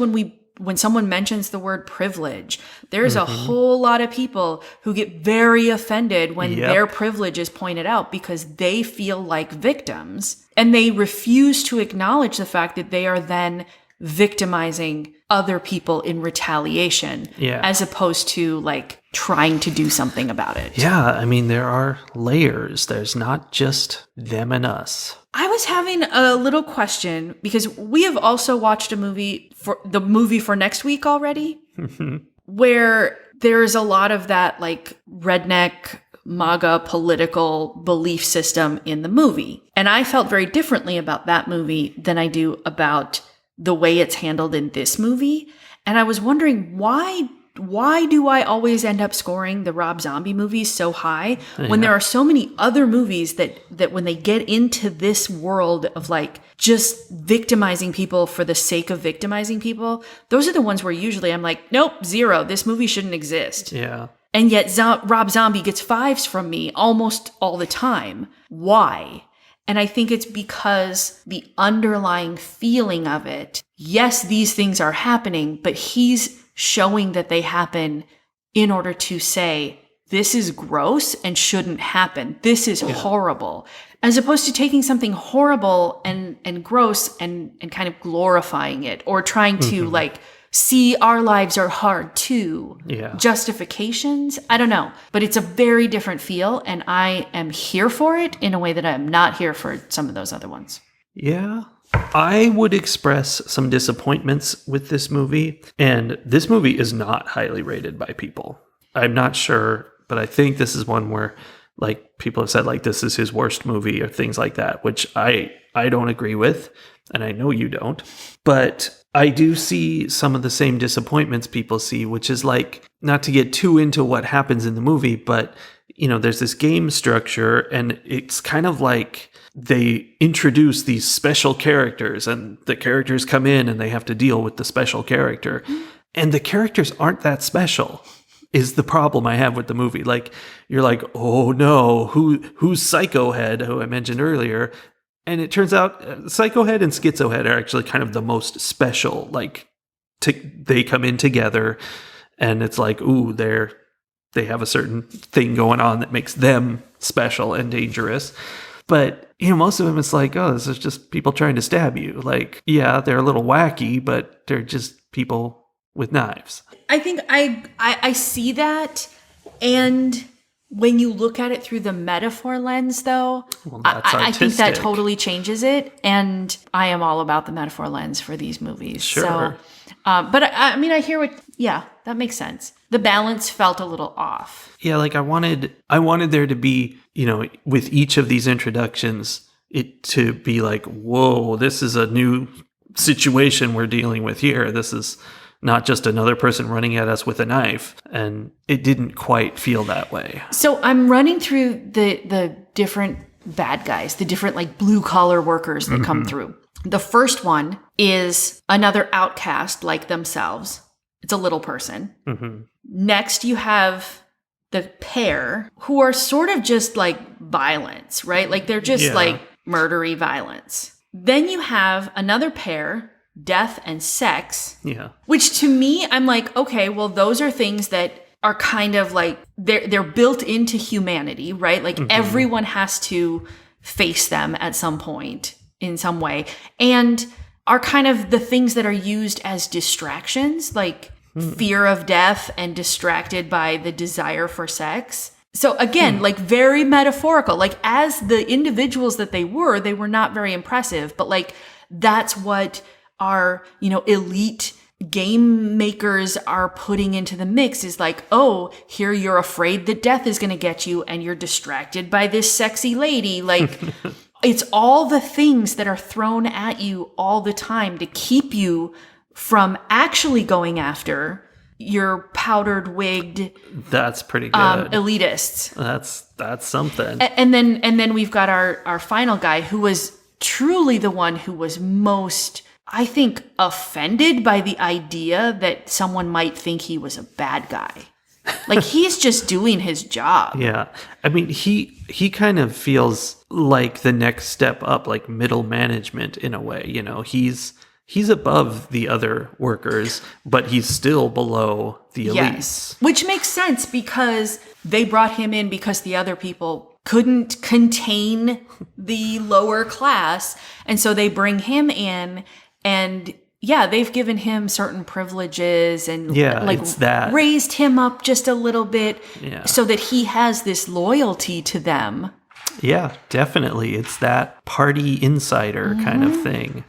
when someone mentions the word privilege. There's a whole lot of people who get very offended when their privilege is pointed out because they feel like victims and they refuse to acknowledge the fact that they are then victimizing other people in retaliation, as opposed to like trying to do something about it. Yeah, I mean, there are layers. There's not just them and us. I was having a little question because we have also watched a movie for next week already, where there's a lot of that like redneck MAGA political belief system in the movie. And I felt very differently about that movie than I do about the way it's handled in this movie. And I was wondering, why do I always end up scoring the Rob Zombie movies so high when there are so many other movies that when they get into this world of like just victimizing people for the sake of victimizing people, those are the ones where usually I'm like, nope, 0. This movie shouldn't exist. Yeah. And yet Rob Zombie gets 5s from me almost all the time. Why? And I think it's because the underlying feeling of it, yes, these things are happening, but he's showing that they happen in order to say, this is gross and shouldn't happen. This is horrible. As opposed to taking something horrible and gross and kind of glorifying it or trying to like, see, our lives are hard too. Yeah. Justifications. I don't know, but it's a very different feel. And I am here for it in a way that I'm not here for some of those other ones. Yeah. I would express some disappointments with this movie. And this movie is not highly rated by people. I'm not sure, but I think this is one where like people have said like this is his worst movie or things like that, which I don't agree with. And I know you don't. But I do see some of the same disappointments people see, which is like, not to get too into what happens in the movie, but, you know, there's this game structure and it's kind of like they introduce these special characters and the characters come in and they have to deal with the special character. And the characters aren't that special is the problem I have with the movie. Like, you're like, oh no, who's Psycho Head, who I mentioned earlier? And it turns out Psycho Head and Schizo Head are actually kind of the most special. Like, they come in together, and it's like, ooh, they have a certain thing going on that makes them special and dangerous. But, you know, most of them, it's like, oh, this is just people trying to stab you. Like, yeah, they're a little wacky, but they're just people with knives. I think I see that, and when you look at it through the metaphor lens, though, I think that totally changes it. And I am all about the metaphor lens for these movies. Sure. So, but I mean, I hear that makes sense. The balance felt a little off. Yeah, like I wanted there to be, you know, with each of these introductions, it to be like, whoa, this is a new situation we're dealing with here. This is not just another person running at us with a knife. And it didn't quite feel that way. So I'm running through the different bad guys, the different like blue collar workers that come through. The first one is another outcast like themselves. It's a little person. Next, you have the pair who are sort of just like violence, right? Like they're just like murdery violence. Then you have another pair, death and sex. Yeah. Which to me, I'm like, okay, well, those are things that are kind of like, they're built into humanity, right? Like everyone has to face them at some point in some way. And are kind of the things that are used as distractions, like fear of death and distracted by the desire for sex. So again, like very metaphorical, like as the individuals that they were not very impressive, but like that's what our, you know, elite game makers are putting into the mix is like, oh, here you're afraid that death is going to get you and you're distracted by this sexy lady. Like it's all the things that are thrown at you all the time to keep you from actually going after your powdered wigged. That's pretty good. Elitists. That's something. And then we've got our final guy who was truly the one who was most, I think, offended by the idea that someone might think he was a bad guy. Like he's just doing his job. Yeah. I mean, he kind of feels like the next step up, like middle management in a way, you know, he's above the other workers, but he's still below the elites. Yes. Which makes sense because they brought him in because the other people couldn't contain the lower class. And so they bring him in and they've given him certain privileges and it's that. raised him up just a little bit so that he has this loyalty to them. Yeah, definitely. It's that party insider kind of thing.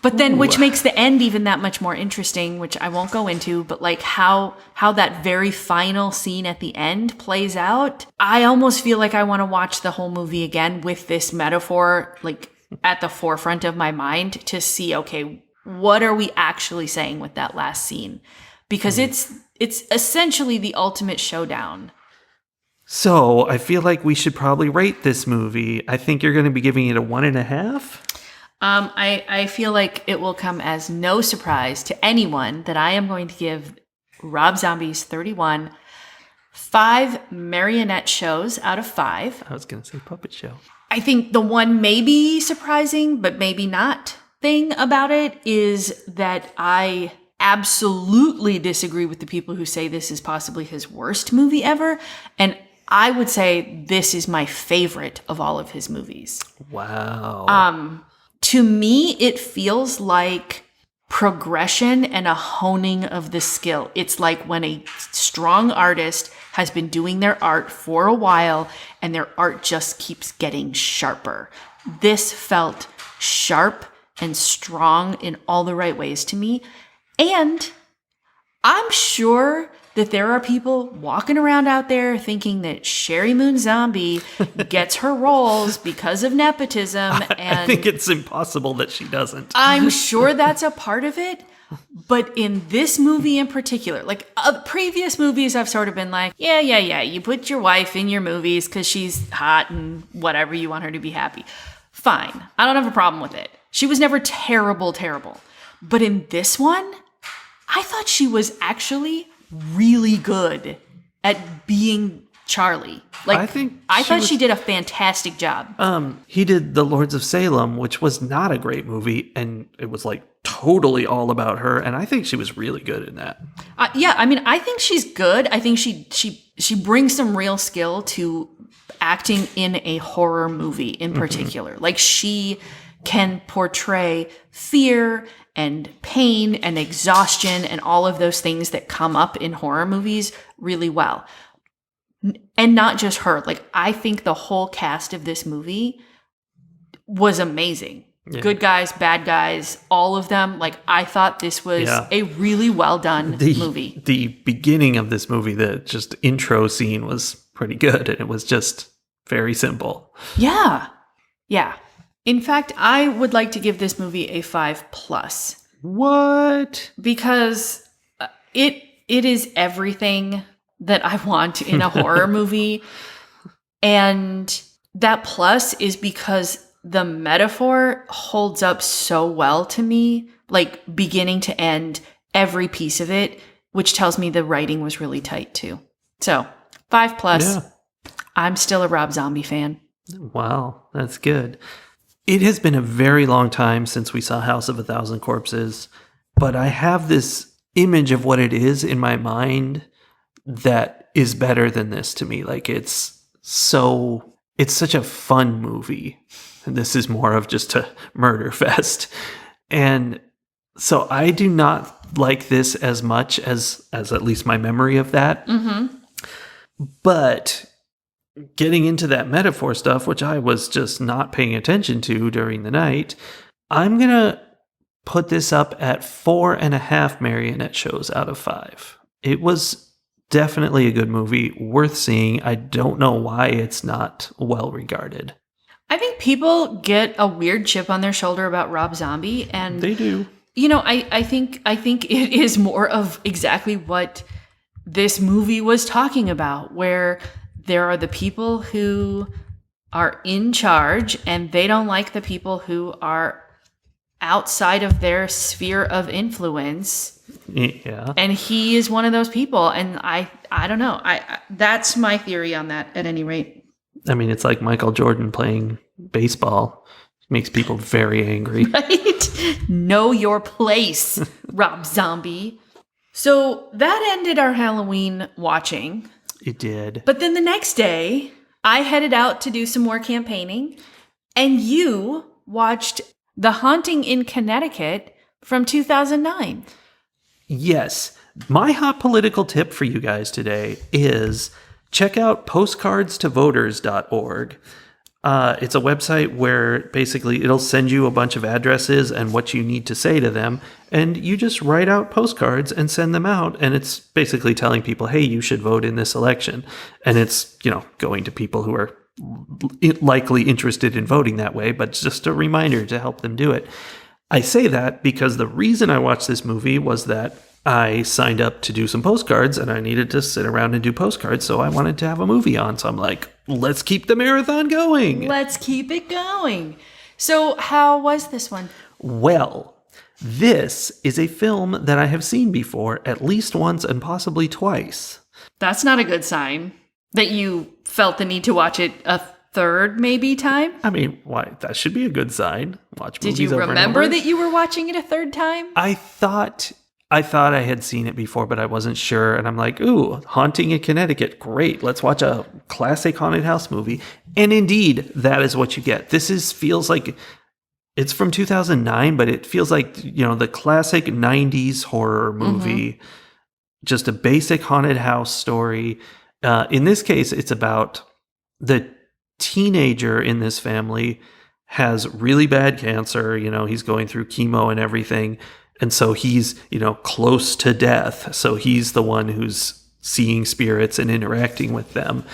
But then, which makes the end even that much more interesting, which I won't go into, but like how that very final scene at the end plays out. I almost feel like I want to watch the whole movie again with this metaphor like at the forefront of my mind to see, okay, what are we actually saying with that last scene? Because it's essentially the ultimate showdown. So I feel like we should probably rate this movie. I think you're going to be giving it a 1.5. I feel like it will come as no surprise to anyone that I am going to give Rob Zombie's 31 5 marionette shows out of 5. I was going to say puppet show. I think the one maybe surprising, but maybe not thing about it is that I absolutely disagree with the people who say this is possibly his worst movie ever. And I would say this is my favorite of all of his movies. Wow. To me, it feels like progression and a honing of the skill. It's like when a strong artist has been doing their art for a while and their art just keeps getting sharper. This felt sharp and strong in all the right ways to me. And I'm sure that there are people walking around out there thinking that Sherry Moon Zombie gets her roles because of nepotism. And I think it's impossible that she doesn't. I'm sure that's a part of it. But in this movie in particular, like previous movies, I've sort of been like, yeah. You put your wife in your movies because she's hot and whatever, you want her to be happy. Fine. I don't have a problem with it. She was never terrible. But in this one, I thought she was actually really good at being Charlie. Like, I thought she did a fantastic job. He did The Lords of Salem, which was not a great movie, and it was like totally all about her, and I think she was really good in that. Yeah, I mean, I think she's good. I think she brings some real skill to acting in a horror movie in particular. Like, she can portray fear and pain and exhaustion and all of those things that come up in horror movies really well. And not just her. Like, I think the whole cast of this movie was amazing. Yeah. Good guys, bad guys, all of them. Like, I thought this was a really well done movie. The beginning of this movie, the just intro scene was pretty good, and it was just very simple. Yeah. In fact, I would like to give this movie a 5+. What? Because it is everything that I want in a horror movie. And that plus is because the metaphor holds up so well to me, like beginning to end, every piece of it, which tells me the writing was really tight too. So 5+. Yeah. I'm still a Rob Zombie fan. Wow, that's good. It has been a very long time since we saw House of a Thousand Corpses, but I have this image of what it is in my mind that is better than this to me. Like, it's such a fun movie. And this is more of just a murder fest. And so I do not like this as much as at least my memory of that. Mm-hmm. But getting into that metaphor stuff, which I was just not paying attention to during the night, I'm going to put this up at 4.5 marionette shows out of 5. It was definitely a good movie, worth seeing. I don't know why it's not well regarded. I think people get a weird chip on their shoulder about Rob Zombie, and they do. You know, I think it is more of exactly what this movie was talking about, where there are the people who are in charge and they don't like the people who are outside of their sphere of influence. Yeah. And he is one of those people. And I don't know. That's my theory on that at any rate. I mean, it's like Michael Jordan playing baseball. It makes people very angry. Right? Know your place, Rob Zombie. So that ended our Halloween watching. It did. But then the next day, I headed out to do some more campaigning, and you watched The Haunting in Connecticut from 2009. Yes. My hot political tip for you guys today is check out postcardstoVoters.org. It's a website where basically it'll send you a bunch of addresses and what you need to say to them. And you just write out postcards and send them out. And it's basically telling people, hey, you should vote in this election. And it's, going to people who are likely interested in voting that way, but it's just a reminder to help them do it. I say that because the reason I watched this movie was that I signed up to do some postcards and I needed to sit around and do postcards. So I wanted to have a movie on. So I'm like, let's keep the marathon going. Let's keep it going. So how was this one? Well, this is a film that I have seen before at least once and possibly twice. That's not a good sign that you felt the need to watch it a third maybe time. I mean, why? That should be a good sign. Watch movies Did you over and remember over. that you were watching it a third time? I thought I had seen it before, but I wasn't sure. And I'm like, ooh, Haunting in Connecticut. Great. Let's watch a classic haunted house movie. And indeed, that is what you get. Feels like it's from 2009, but it feels like, the classic 90s horror movie. Mm-hmm. Just a basic haunted house story. In this case, it's about the teenager in this family has really bad cancer. He's going through chemo and everything. And so he's, close to death. So he's the one who's seeing spirits and interacting with them.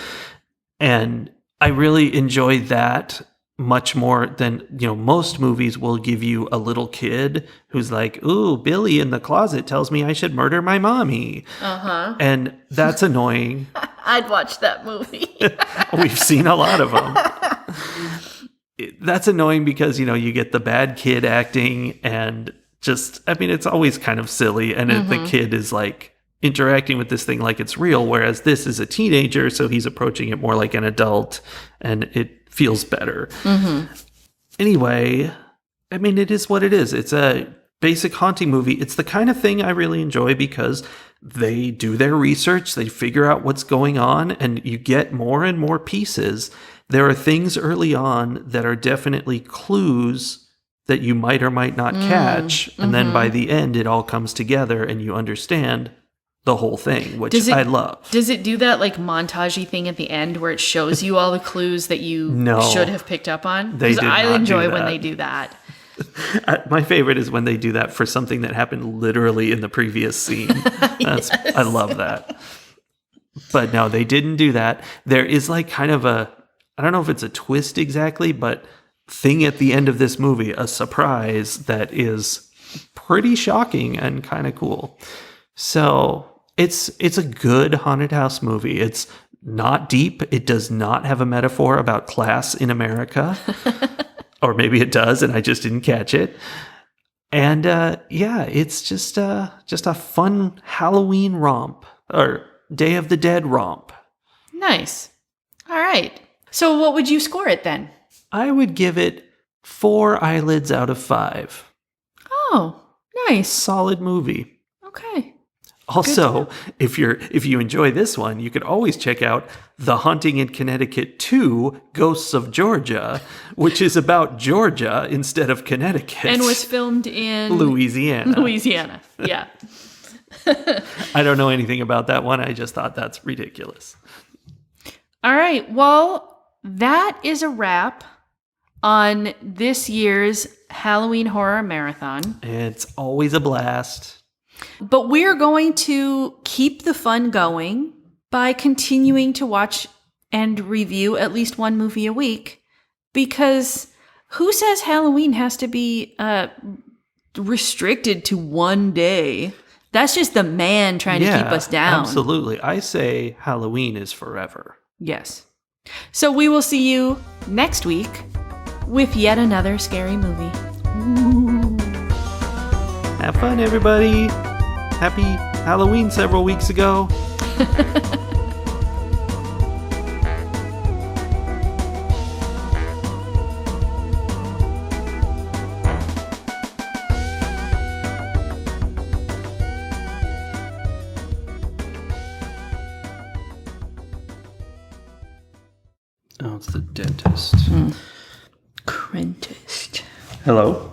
And I really enjoy that much more than, most movies will give you a little kid who's like, ooh, Billy in the closet tells me I should murder my mommy. Uh-huh. And that's annoying. I'd watch that movie. We've seen a lot of them. That's annoying because, you get the bad kid acting and it's always kind of silly. And the kid is like interacting with this thing like it's real, whereas this is a teenager, so he's approaching it more like an adult, and it feels better. Mm-hmm. Anyway, it is what it is. It's a basic haunting movie. It's the kind of thing I really enjoy because they do their research, they figure out what's going on, and you get more and more pieces. There are things early on that are definitely clues that you might or might not catch. And then by the end, it all comes together and you understand the whole thing, which I love. Does it do that like montagey thing at the end where it shows you all the clues that you should have picked up on? Because I enjoy when they do that. My favorite is when they do that for something that happened literally in the previous scene. Yes. I love that. But no, they didn't do that. There is like kind of I don't know if it's a twist exactly, but thing at the end of this movie, a surprise that is pretty shocking and kind of cool. So it's a good haunted house movie. It's not deep. It does not have a metaphor about class in America. Or maybe it does and I just didn't catch it. And it's just a fun Halloween romp or Day of the Dead romp. Nice. All right. So what would you score it then? I would give it 4 eyelids out of 5. Oh, nice. Solid movie. Okay. Also, if you enjoy this one, you could always check out The Haunting in Connecticut 2, Ghosts of Georgia, which is about Georgia instead of Connecticut. And was filmed in Louisiana. Louisiana, yeah. I don't know anything about that one. I just thought that's ridiculous. All right. Well, that is a wrap on this year's Halloween Horror Marathon. It's always a blast. But we're going to keep the fun going by continuing to watch and review at least one movie a week, because who says Halloween has to be restricted to one day? That's just the man trying to keep us down. Absolutely. I say Halloween is forever. Yes. So we will see you next week with yet another scary movie. Ooh. Have fun, everybody. Happy Halloween several weeks ago. Oh, it's the dentist. Crentist. Hello?